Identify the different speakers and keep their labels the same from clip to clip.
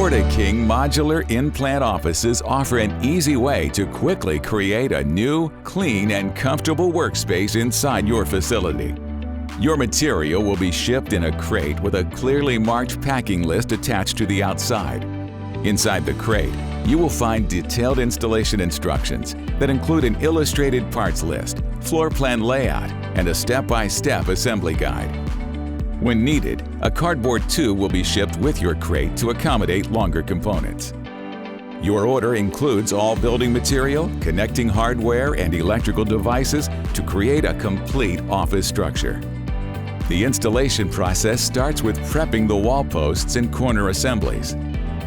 Speaker 1: Porta-King modular in-plant offices offer an easy way to quickly create a new, clean, and comfortable workspace inside your facility. Your material will be shipped in a crate with a clearly marked packing list attached to the outside. Inside the crate, you will find detailed installation instructions that include an illustrated parts list, floor plan layout, and a step-by-step assembly guide. When needed, a cardboard tube will be shipped with your crate to accommodate longer components. Your order includes all building material, connecting hardware, and electrical devices to create a complete office structure. The installation process starts with prepping the wall posts and corner assemblies.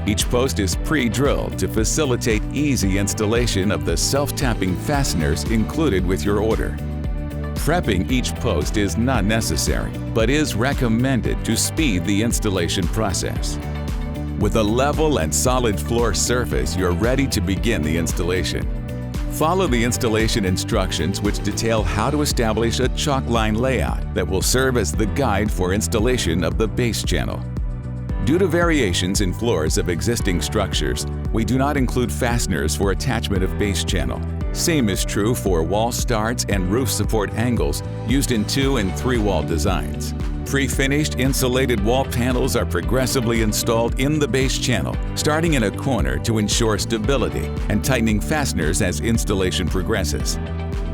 Speaker 1: Each post is pre-drilled to facilitate easy installation of the self-tapping fasteners included with your order. Prepping each post is not necessary, but is recommended to speed the installation process. With a level and solid floor surface, you're ready to begin the installation. Follow the installation instructions, which detail how to establish a chalk line layout that will serve as the guide for installation of the base channel. Due to variations in floors of existing structures, we do not include fasteners for attachment of base channel. Same is true for wall starts and roof support angles used in 2- and 3-wall designs. Pre-finished insulated wall panels are progressively installed in the base channel, starting in a corner to ensure stability and tightening fasteners as installation progresses.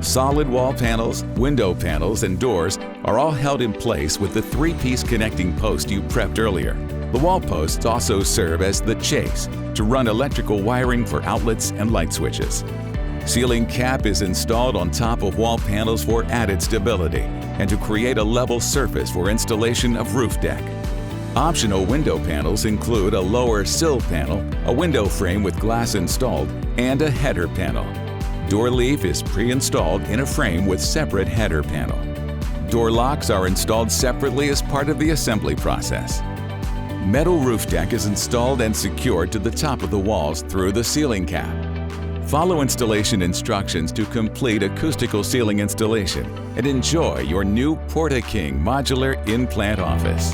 Speaker 1: Solid wall panels, window panels, and doors are all held in place with the 3-piece connecting post you prepped earlier. The wall posts also serve as the chase to run electrical wiring for outlets and light switches. Ceiling cap is installed on top of wall panels for added stability and to create a level surface for installation of roof deck. Optional window panels include a lower sill panel, a window frame with glass installed, and a header panel. Door leaf is pre-installed in a frame with separate header panel. Door locks are installed separately as part of the assembly process. Metal roof deck is installed and secured to the top of the walls through the ceiling cap. Follow installation instructions to complete acoustical ceiling installation and enjoy your new Porta-King modular in-plant office.